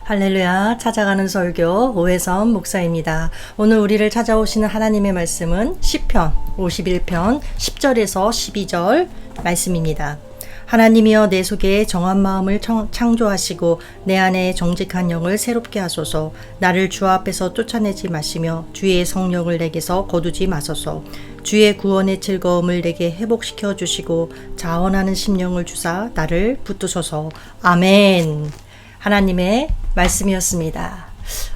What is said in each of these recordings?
할렐루야, 찾아가는 설교 오해선 목사입니다. 오늘 우리를 찾아오시는 하나님의 말씀은 시편 51편 10절에서 12절 말씀입니다. 하나님이여 내 속에 정한 마음을 창조하시고 내 안에 정직한 영을 새롭게 하소서. 나를 주 앞에서 쫓아내지 마시며 주의 성령을 내게서 거두지 마소서. 주의 구원의 즐거움을 내게 회복시켜 주시고 자원하는 심령을 주사 나를 붙드소서. 아멘. 하나님의 말씀이었습니다.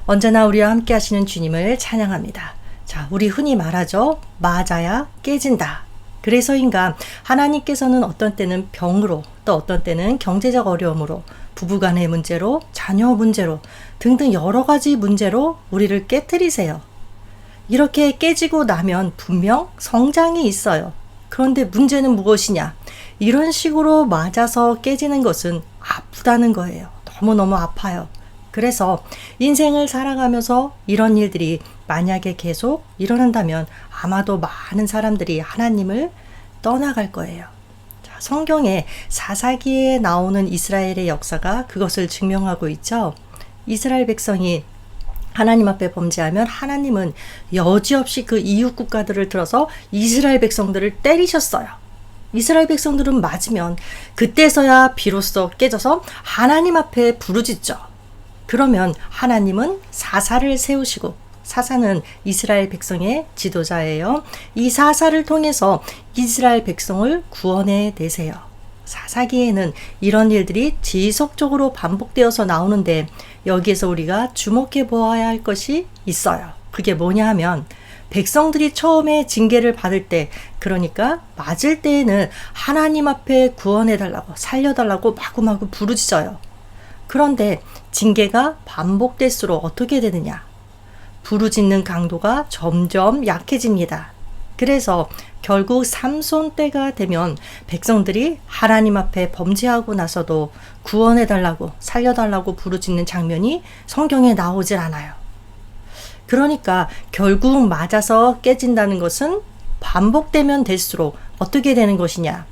언제나 우리와 함께 하시는 주님을 찬양합니다. 자, 우리 흔히 말하죠. 맞아야 깨진다. 그래서인가 하나님께서는 어떤 때는 병으로, 또 어떤 때는 경제적 어려움으로, 부부간의 문제로, 자녀 문제로 등등 여러 가지 문제로 우리를 깨트리세요. 이렇게 깨지고 나면 분명 성장이 있어요. 그런데 문제는 무엇이냐? 이런 식으로 맞아서 깨지는 것은 아프다는 거예요. 너무너무 아파요. 그래서 인생을 살아가면서 이런 일들이 만약에 계속 일어난다면 아마도 많은 사람들이 하나님을 떠나갈 거예요. 자, 성경에 사사기에 나오는 이스라엘의 역사가 그것을 증명하고 있죠. 이스라엘 백성이 하나님 앞에 범죄하면 하나님은 여지없이 그 이웃 국가들을 들어서 이스라엘 백성들을 때리셨어요. 이스라엘 백성들은 맞으면 그때서야 비로소 깨져서 하나님 앞에 부르짖죠. 그러면 하나님은 사사를 세우시고, 사사는 이스라엘 백성의 지도자예요. 이 사사를 통해서 이스라엘 백성을 구원해 내세요. 사사기에는 이런 일들이 지속적으로 반복되어서 나오는데 여기에서 우리가 주목해 보아야 할 것이 있어요. 그게 뭐냐 하면 백성들이 처음에 징계를 받을 때, 그러니까 맞을 때에는 하나님 앞에 구원해달라고, 살려달라고 마구마구 부르짖어요. 그런데 징계가 반복될수록 어떻게 되느냐? 부르짖는 강도가 점점 약해집니다. 그래서 결국 삼손 때가 되면 백성들이 하나님 앞에 범죄하고 나서도 구원해달라고, 살려달라고 부르짖는 장면이 성경에 나오질 않아요. 그러니까 결국 맞아서 깨진다는 것은 반복되면 될수록 어떻게 되는 것이냐?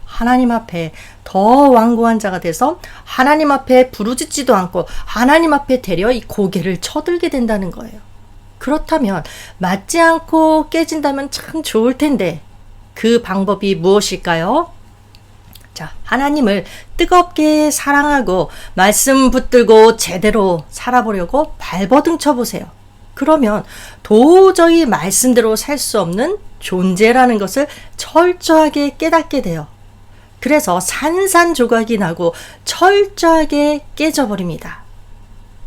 하나님 앞에 더 완고한 자가 돼서 하나님 앞에 부르짖지도 않고 하나님 앞에 되려 이 고개를 쳐들게 된다는 거예요. 그렇다면 맞지 않고 깨진다면 참 좋을 텐데 그 방법이 무엇일까요? 자, 하나님을 뜨겁게 사랑하고 말씀 붙들고 제대로 살아보려고 발버둥 쳐보세요. 그러면 도저히 말씀대로 살 수 없는 존재라는 것을 철저하게 깨닫게 돼요. 그래서 산산조각이 나고 철저하게 깨져버립니다.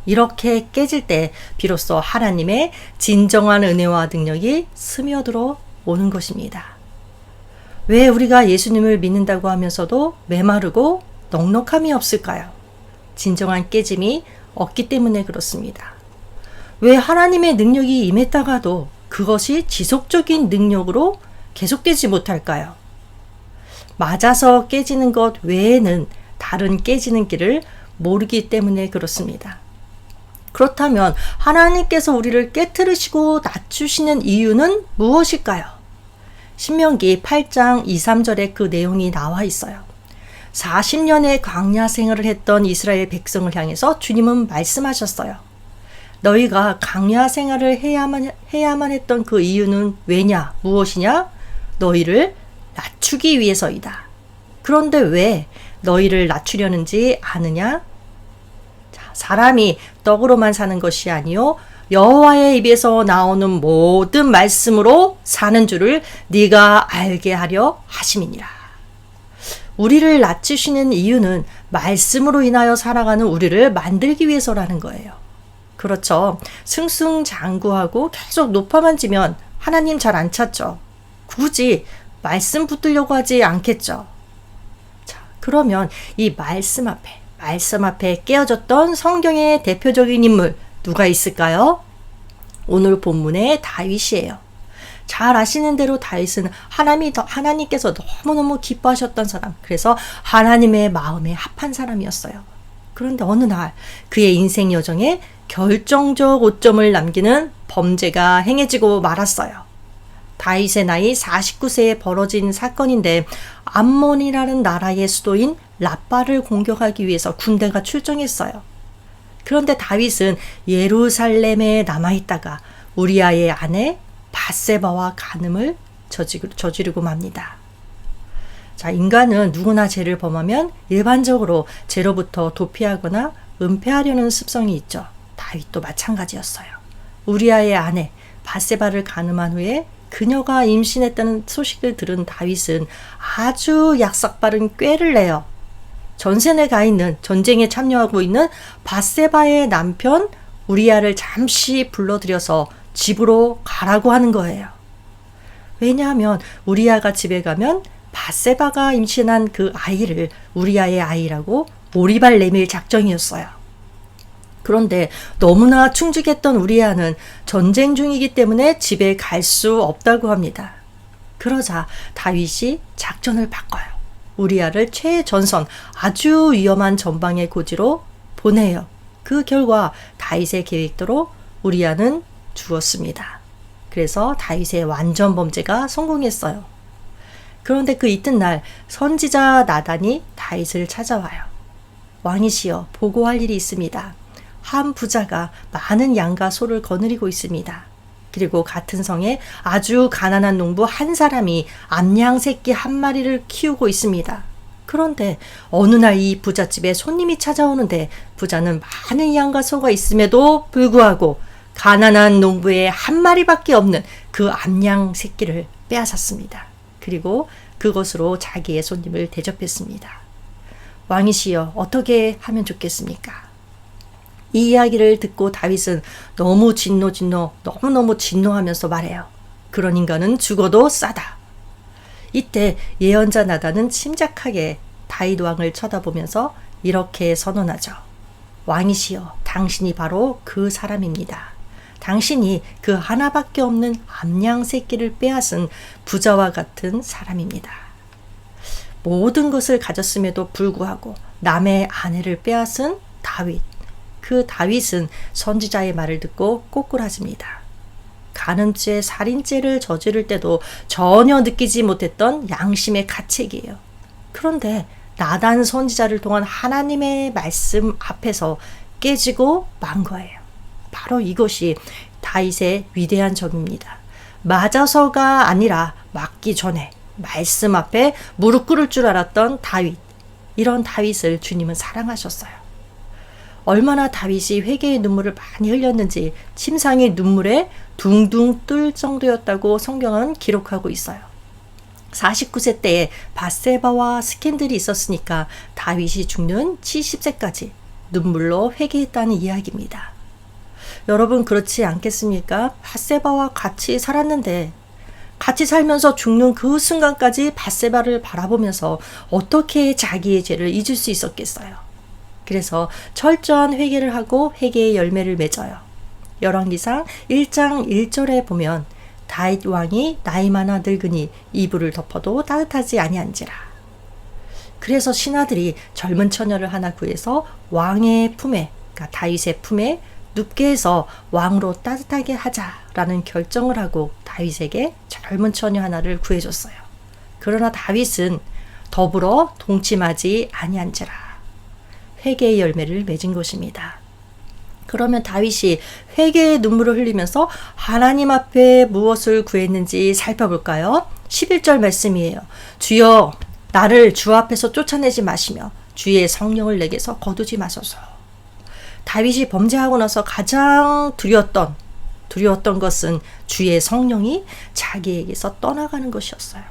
이렇게 깨질 때 비로소 하나님의 진정한 은혜와 능력이 스며들어 오는 것입니다. 왜 우리가 예수님을 믿는다고 하면서도 메마르고 넉넉함이 없을까요? 진정한 깨짐이 없기 때문에 그렇습니다. 왜 하나님의 능력이 임했다가도 그것이 지속적인 능력으로 계속되지 못할까요? 맞아서 깨지는 것 외에는 다른 깨지는 길을 모르기 때문에 그렇습니다. 그렇다면 하나님께서 우리를 깨트리시고 낮추시는 이유는 무엇일까요? 신명기 8장 2, 3절에 그 내용이 나와 있어요. 40년의 광야 생활을 했던 이스라엘 백성을 향해서 주님은 말씀하셨어요. 너희가 광야 생활을 해야만 했던 그 이유는 왜냐? 무엇이냐? 너희를 낮추기 위해서이다. 그런데 왜 너희를 낮추려는지 아느냐? 자, 사람이 떡으로만 사는 것이 아니요 여호와의 입에서 나오는 모든 말씀으로 사는 줄을 네가 알게 하려 하심이니라. 우리를 낮추시는 이유는 말씀으로 인하여 살아가는 우리를 만들기 위해서라는 거예요. 그렇죠. 승승장구하고 계속 높아만 지면 하나님 잘 안 찾죠. 굳이 말씀 붙들려고 하지 않겠죠. 자, 그러면 이 말씀 앞에 깨어졌던 성경의 대표적인 인물 누가 있을까요? 오늘 본문의 다윗이에요. 잘 아시는 대로 다윗은 하나님께서 너무너무 기뻐하셨던 사람, 그래서 하나님의 마음에 합한 사람이었어요. 그런데 어느 날 그의 인생 여정에 결정적 오점을 남기는 범죄가 행해지고 말았어요. 다윗의 나이 49세에 벌어진 사건인데 암몬이라는 나라의 수도인 라빠를 공격하기 위해서 군대가 출정했어요. 그런데 다윗은 예루살렘에 남아있다가 우리아의 아내 밧세바와 간음을 저지르고 맙니다. 자, 인간은 누구나 죄를 범하면 일반적으로 죄로부터 도피하거나 은폐하려는 습성이 있죠. 다윗도 마찬가지였어요. 우리아의 아내 밧세바를 간음한 후에 그녀가 임신했다는 소식을 들은 다윗은 아주 약삭빠른 꾀를 내요. 전선에 가 있는, 전쟁에 참여하고 있는 밧세바의 남편 우리아를 잠시 불러들여서 집으로 가라고 하는 거예요. 왜냐하면 우리아가 집에 가면 밧세바가 임신한 그 아이를 우리아의 아이라고 오리발 내밀 작정이었어요. 그런데 너무나 충직했던 우리아는 전쟁 중이기 때문에 집에 갈 수 없다고 합니다. 그러자 다윗이 작전을 바꿔요. 우리아를 최전선, 아주 위험한 전방의 고지로 보내요. 그 결과 다윗의 계획대로 우리아는 죽었습니다. 그래서 다윗의 완전 범죄가 성공했어요. 그런데 그 이튿날 선지자 나단이 다윗을 찾아와요. 왕이시여, 보고할 일이 있습니다. 한 부자가 많은 양과 소를 거느리고 있습니다. 그리고 같은 성에 아주 가난한 농부 한 사람이 암양 새끼 한 마리를 키우고 있습니다. 그런데 어느 날 이 부잣집에 손님이 찾아오는데 부자는 많은 양과 소가 있음에도 불구하고 가난한 농부의 한 마리밖에 없는 그 암양 새끼를 빼앗았습니다. 그리고 그것으로 자기의 손님을 대접했습니다. 왕이시여, 어떻게 하면 좋겠습니까? 이 이야기를 듣고 다윗은 너무너무 진노하면서 말해요. 그런 인간은 죽어도 싸다. 이때 예언자 나단은 침착하게 다윗 왕을 쳐다보면서 이렇게 선언하죠. 왕이시여, 당신이 바로 그 사람입니다. 당신이 그 하나밖에 없는 암양 새끼를 빼앗은 부자와 같은 사람입니다. 모든 것을 가졌음에도 불구하고 남의 아내를 빼앗은 다윗. 그 다윗은 선지자의 말을 듣고 꼬꾸라집니다. 간음죄, 살인죄를 저지를 때도 전혀 느끼지 못했던 양심의 가책이에요. 그런데 나단 선지자를 통한 하나님의 말씀 앞에서 깨지고 만 거예요. 바로 이것이 다윗의 위대한 점입니다. 맞아서가 아니라 맞기 전에 말씀 앞에 무릎 꿇을 줄 알았던 다윗. 이런 다윗을 주님은 사랑하셨어요. 얼마나 다윗이 회개의 눈물을 많이 흘렸는지 침상의 눈물에 둥둥 뜰 정도였다고 성경은 기록하고 있어요. 49세 때에 밧세바와 스캔들이 있었으니까 다윗이 죽는 70세까지 눈물로 회개했다는 이야기입니다. 여러분, 그렇지 않겠습니까? 밧세바와 같이 살았는데 같이 살면서 죽는 그 순간까지 밧세바를 바라보면서 어떻게 자기의 죄를 잊을 수 있었겠어요? 그래서 철저한 회개를 하고 회개의 열매를 맺어요. 열왕기상 1장 1절에 보면 다윗 왕이 나이 많아 늙으니 이불을 덮어도 따뜻하지 아니한지라. 그래서 신하들이 젊은 처녀를 하나 구해서 왕의 품에, 그러니까 다윗의 품에 눕게 해서 왕으로 따뜻하게 하자라는 결정을 하고 다윗에게 젊은 처녀 하나를 구해줬어요. 그러나 다윗은 더불어 동침하지 아니한지라. 회개의 열매를 맺은 것입니다. 그러면 다윗이 회개의 눈물을 흘리면서 하나님 앞에 무엇을 구했는지 살펴볼까요? 11절 말씀이에요. 주여, 나를 주 앞에서 쫓아내지 마시며 주의 성령을 내게서 거두지 마소서. 다윗이 범죄하고 나서 가장 두려웠던 것은 주의 성령이 자기에게서 떠나가는 것이었어요.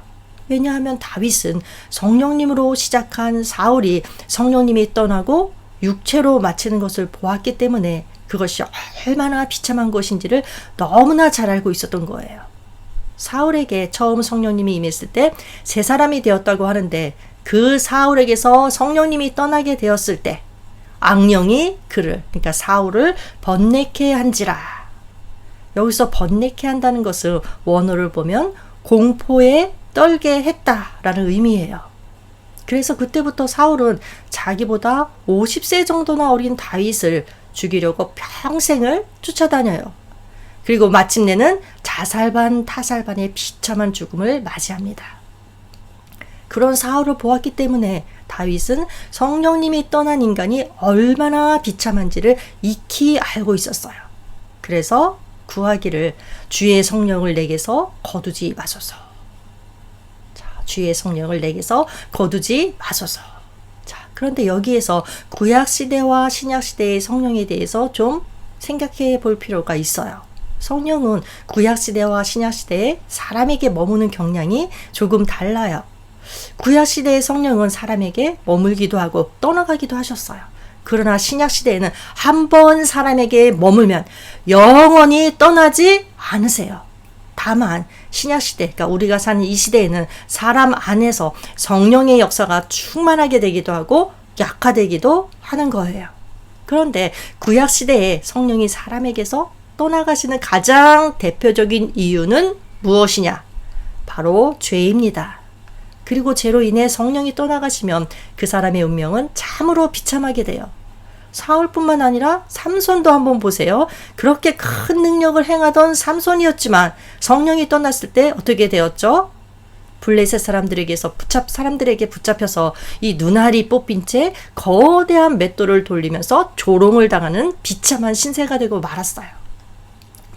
왜냐하면 다윗은 성령님으로 시작한 사울이 성령님이 떠나고 육체로 마치는 것을 보았기 때문에 그것이 얼마나 비참한 것인지를 너무나 잘 알고 있었던 거예요. 사울에게 처음 성령님이 임했을 때 새 사람이 되었다고 하는데 그 사울에게서 성령님이 떠나게 되었을 때 악령이 그러니까 사울을 번뇌케 한지라. 여기서 번뇌케 한다는 것은 원어를 보면 공포에 떨게 했다라는 의미예요. 그래서 그때부터 사울은 자기보다 50세 정도나 어린 다윗을 죽이려고 평생을 쫓아다녀요. 그리고 마침내는 자살반 타살반의 비참한 죽음을 맞이합니다. 그런 사울을 보았기 때문에 다윗은 성령님이 떠난 인간이 얼마나 비참한지를 익히 알고 있었어요. 그래서 구하기를 주의 성령을 내게서 거두지 마소서. 자, 주의 성령을 내게서 거두지 마소서. 자, 그런데 여기에서 구약시대와 신약시대의 성령에 대해서 좀 생각해 볼 필요가 있어요. 성령은 구약시대와 신약시대에 사람에게 머무는 경향이 조금 달라요. 구약시대의 성령은 사람에게 머물기도 하고 떠나가기도 하셨어요. 그러나 신약시대에는 한 번 사람에게 머물면 영원히 떠나지 않으세요. 다만 신약시대, 그러니까 우리가 사는 이 시대에는 사람 안에서 성령의 역사가 충만하게 되기도 하고 약화되기도 하는 거예요. 그런데 구약시대에 성령이 사람에게서 떠나가시는 가장 대표적인 이유는 무엇이냐? 바로 죄입니다. 그리고 죄로 인해 성령이 떠나가시면 그 사람의 운명은 참으로 비참하게 돼요. 사울뿐만 아니라 삼손도 한번 보세요. 그렇게 큰 능력을 행하던 삼손이었지만 성령이 떠났을 때 어떻게 되었죠? 블레셋 사람들에게 붙잡혀서 이 눈알이 뽑힌 채 거대한 맷돌을 돌리면서 조롱을 당하는 비참한 신세가 되고 말았어요.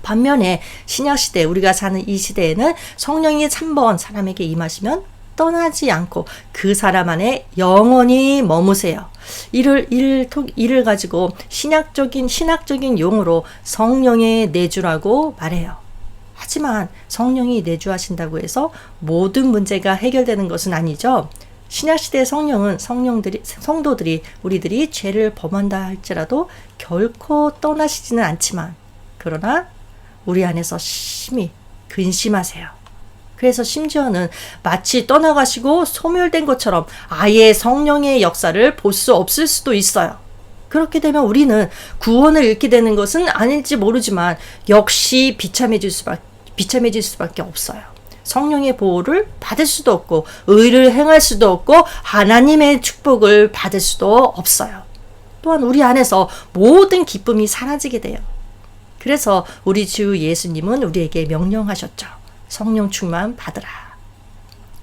반면에 신약시대, 우리가 사는 이 시대에는 성령이 3번 사람에게 임하시면 떠나지 않고 그 사람 안에 영원히 머무세요. 이를 가지고 신학적인 용어로 성령의 내주라고 말해요. 하지만 성령이 내주하신다고 해서 모든 문제가 해결되는 것은 아니죠. 신약시대의 성령은 성도들이 우리들이 죄를 범한다 할지라도 결코 떠나시지는 않지만 그러나 우리 안에서 심히 근심하세요. 그래서 심지어는 마치 떠나가시고 소멸된 것처럼 아예 성령의 역사를 볼 수 없을 수도 있어요. 그렇게 되면 우리는 구원을 잃게 되는 것은 아닐지 모르지만 역시 비참해질 수밖에 없어요. 성령의 보호를 받을 수도 없고 의를 행할 수도 없고 하나님의 축복을 받을 수도 없어요. 또한 우리 안에서 모든 기쁨이 사라지게 돼요. 그래서 우리 주 예수님은 우리에게 명령하셨죠. 성령 충만 받으라.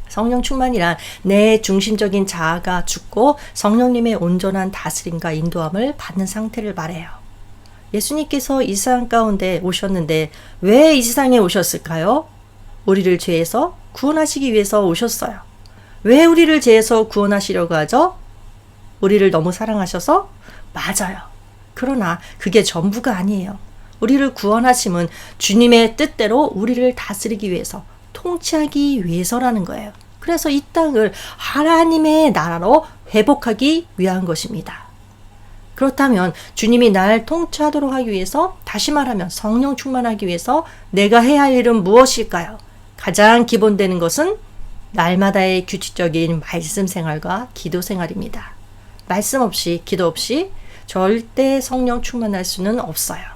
성령 충만이란 내 중심적인 자아가 죽고 성령님의 온전한 다스림과 인도함을 받는 상태를 말해요. 예수님께서 이 세상 가운데 오셨는데 왜 이 세상에 오셨을까요? 우리를 죄에서 구원하시기 위해서 오셨어요. 왜 우리를 죄에서 구원하시려고 하죠? 우리를 너무 사랑하셔서? 맞아요. 그러나 그게 전부가 아니에요. 우리를 구원하심은 주님의 뜻대로 우리를 다스리기 위해서, 통치하기 위해서라는 거예요. 그래서 이 땅을 하나님의 나라로 회복하기 위한 것입니다. 그렇다면 주님이 날 통치하도록 하기 위해서, 다시 말하면 성령 충만하기 위해서 내가 해야 할 일은 무엇일까요? 가장 기본되는 것은 날마다의 규칙적인 말씀 생활과 기도 생활입니다. 말씀 없이, 기도 없이 절대 성령 충만할 수는 없어요.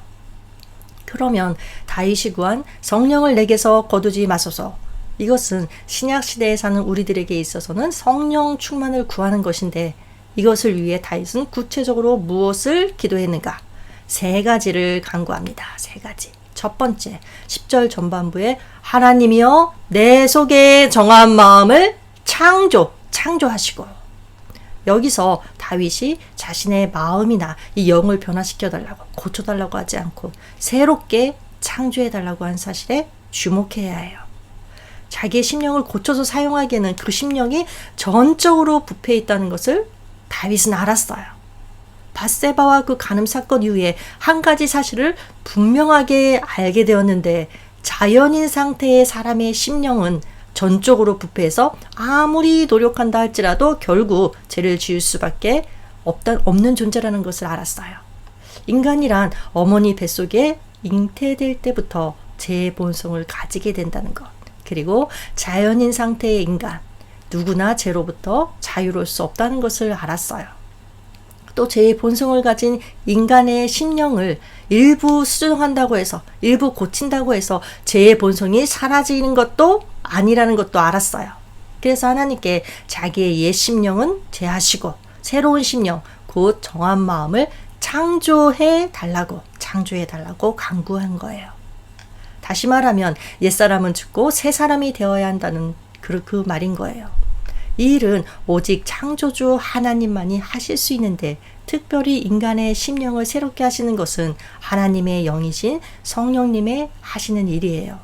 그러면 다윗이 구한 성령을 내게서 거두지 마소서. 이것은 신약시대에 사는 우리들에게 있어서는 성령 충만을 구하는 것인데 이것을 위해 다윗은 구체적으로 무엇을 기도했는가? 3가지를 간구합니다. 3가지. 첫 번째, 10절 전반부에 하나님이여 내 속에 정한 마음을 창조하시고, 여기서 다윗이 자신의 마음이나 이 영을 변화시켜달라고, 고쳐달라고 하지 않고 새롭게 창조해달라고 한 사실에 주목해야 해요. 자기의 심령을 고쳐서 사용하기에는 그 심령이 전적으로 부패해 있다는 것을 다윗은 알았어요. 밧세바와 그 간음 사건 이후에 한 가지 사실을 분명하게 알게 되었는데, 자연인 상태의 사람의 심령은 전적으로 부패해서 아무리 노력한다 할지라도 결국 죄를 지을 수밖에 없는 존재라는 것을 알았어요. 인간이란 어머니 뱃속에 잉태될 때부터 죄의 본성을 가지게 된다는 것, 그리고 자연인 상태의 인간, 누구나 죄로부터 자유로울 수 없다는 것을 알았어요. 또 죄의 본성을 가진 인간의 심령을 일부 수정한다고 해서, 일부 고친다고 해서 죄의 본성이 사라지는 것도 아니라는 것도 알았어요. 그래서 하나님께 자기의 옛 심령은 제하시고 새로운 심령, 곧 정한 마음을 창조해 달라고 간구한 거예요. 다시 말하면 옛사람은 죽고 새 사람이 되어야 한다는 그 말인 거예요. 이 일은 오직 창조주 하나님만이 하실 수 있는데 특별히 인간의 심령을 새롭게 하시는 것은 하나님의 영이신 성령님의 하시는 일이에요.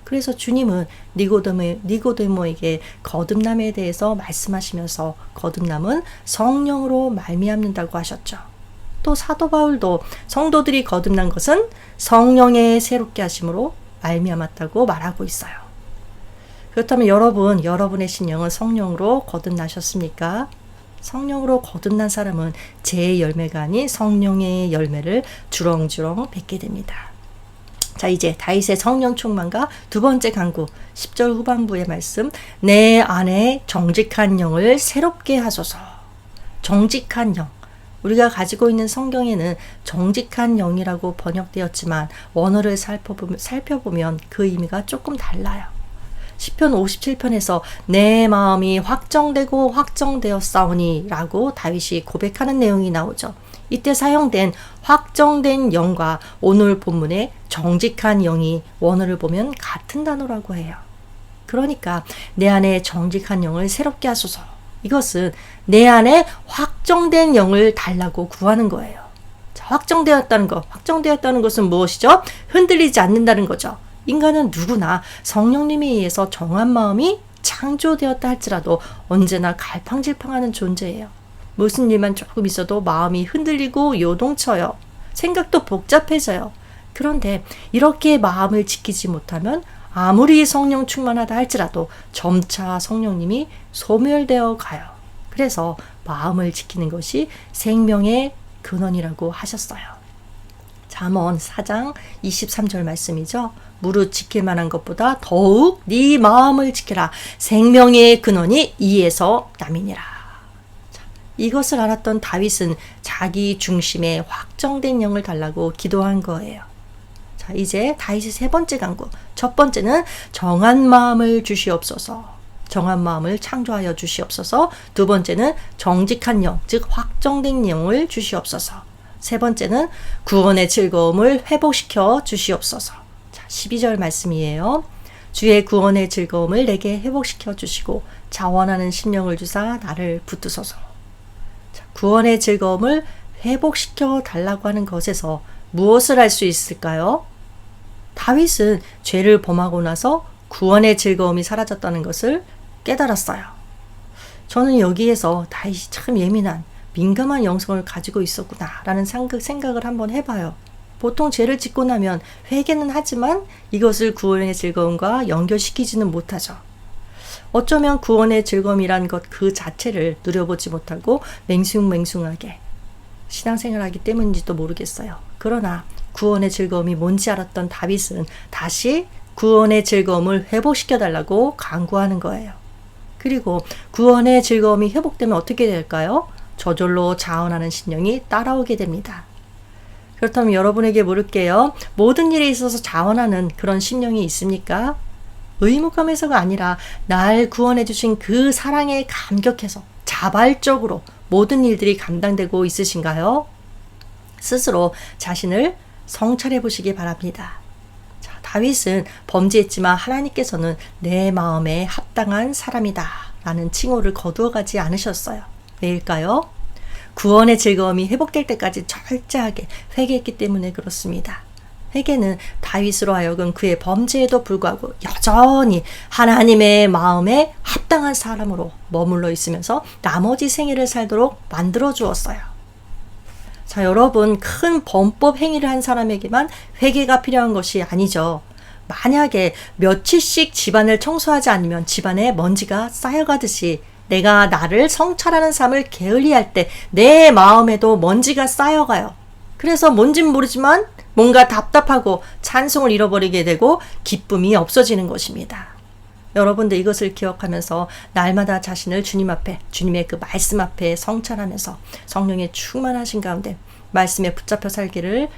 그래서 주님은 니고데모에게 거듭남에 대해서 말씀하시면서 거듭남은 성령으로 말미암는다고 하셨죠. 또 사도 바울도 성도들이 거듭난 것은 성령의 새롭게 하심으로 말미암았다고 말하고 있어요. 그렇다면 여러분의 심령은 성령으로 거듭나셨습니까? 성령으로 거듭난 사람은 죄의 열매가 아닌 성령의 열매를 주렁주렁 맺게 됩니다. 자, 이제 다윗의 성령 충만과 두 번째 간구 10절 후반부의 말씀, 내 안에 정직한 영을 새롭게 하소서. 정직한 영, 우리가 가지고 있는 성경에는 정직한 영이라고 번역되었지만 원어를 살펴보면 그 의미가 조금 달라요. 시편 57편에서 내 마음이 확정되고 확정되었사오니 라고 다윗이 고백하는 내용이 나오죠. 이때 사용된 확정된 영과 오늘 본문의 정직한 영이 원어를 보면 같은 단어라고 해요. 그러니까 내 안에 정직한 영을 새롭게 하소서. 이것은 내 안에 확정된 영을 달라고 구하는 거예요. 자, 확정되었다는 것은 무엇이죠? 흔들리지 않는다는 거죠. 인간은 누구나 성령님에 의해서 정한 마음이 창조되었다 할지라도 언제나 갈팡질팡하는 존재예요. 무슨 일만 조금 있어도 마음이 흔들리고 요동쳐요. 생각도 복잡해져요. 그런데 이렇게 마음을 지키지 못하면 아무리 성령 충만하다 할지라도 점차 성령님이 소멸되어 가요. 그래서 마음을 지키는 것이 생명의 근원이라고 하셨어요. 잠언 4장 23절 말씀이죠. 무릇 지킬 만한 것보다 더욱 네 마음을 지켜라. 생명의 근원이 이에서 남이니라. 자, 이것을 알았던 다윗은 자기 중심에 확정된 영을 달라고 기도한 거예요. 자, 이제 다윗의 세 번째 간구. 첫 번째는 정한 마음을 주시옵소서. 정한 마음을 창조하여 주시옵소서. 두 번째는 정직한 영, 즉 확정된 영을 주시옵소서. 세 번째는 구원의 즐거움을 회복시켜 주시옵소서. 자, 12절 말씀이에요. 주의 구원의 즐거움을 내게 회복시켜 주시고 자원하는 심령을 주사 나를 붙드소서. 자, 구원의 즐거움을 회복시켜 달라고 하는 것에서 무엇을 할 수 있을까요? 다윗은 죄를 범하고 나서 구원의 즐거움이 사라졌다는 것을 깨달았어요. 저는 여기에서 다윗이 참 예민한 민감한 영성을 가지고 있었구나 라는 생각을 한번 해봐요. 보통 죄를 짓고 나면 회개는 하지만 이것을 구원의 즐거움과 연결시키지는 못하죠. 어쩌면 구원의 즐거움이란 것 그 자체를 누려보지 못하고 맹숭맹숭하게 신앙생활하기 때문인지도 모르겠어요. 그러나 구원의 즐거움이 뭔지 알았던 다윗은 다시 구원의 즐거움을 회복시켜달라고 간구하는 거예요. 그리고 구원의 즐거움이 회복되면 어떻게 될까요? 저절로 자원하는 심령이 따라오게 됩니다. 그렇다면 여러분에게 물을게요. 모든 일에 있어서 자원하는 그런 심령이 있습니까? 의무감에서가 아니라 날 구원해 주신 그 사랑에 감격해서 자발적으로 모든 일들이 감당되고 있으신가요? 스스로 자신을 성찰해 보시기 바랍니다. 자, 다윗은 범죄했지만 하나님께서는 내 마음에 합당한 사람이다 라는 칭호를 거두어 가지 않으셨어요. 왜일까요? 구원의 즐거움이 회복될 때까지 철저하게 회개했기 때문에 그렇습니다. 회개는 다윗으로 하여금 그의 범죄에도 불구하고 여전히 하나님의 마음에 합당한 사람으로 머물러 있으면서 나머지 생애를 살도록 만들어 주었어요. 자, 여러분, 큰 범법 행위를 한 사람에게만 회개가 필요한 것이 아니죠. 만약에 며칠씩 집안을 청소하지 않으면 집안에 먼지가 쌓여가듯이 내가 나를 성찰하는 삶을 게을리할 때 내 마음에도 먼지가 쌓여가요. 그래서 뭔진 모르지만 뭔가 답답하고 찬송을 잃어버리게 되고 기쁨이 없어지는 것입니다. 여러분들 이것을 기억하면서 날마다 자신을 주님 앞에, 주님의 그 말씀 앞에 성찰하면서 성령의 충만하신 가운데 말씀에 붙잡혀 살기를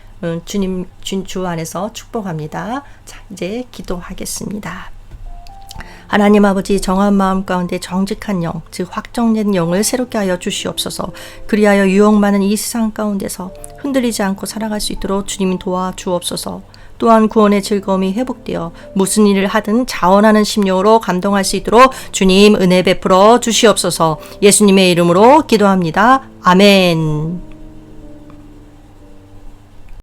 주 안에서 축복합니다. 자, 이제 기도하겠습니다. 하나님 아버지, 정한 마음 가운데 정직한 영, 즉 확정된 영을 새롭게 하여 주시옵소서. 그리하여 유혹 많은 이 세상 가운데서 흔들리지 않고 살아갈 수 있도록 주님이 도와주옵소서. 또한 구원의 즐거움이 회복되어 무슨 일을 하든 자원하는 심령으로 감동할 수 있도록 주님 은혜 베풀어 주시옵소서. 예수님의 이름으로 기도합니다. 아멘.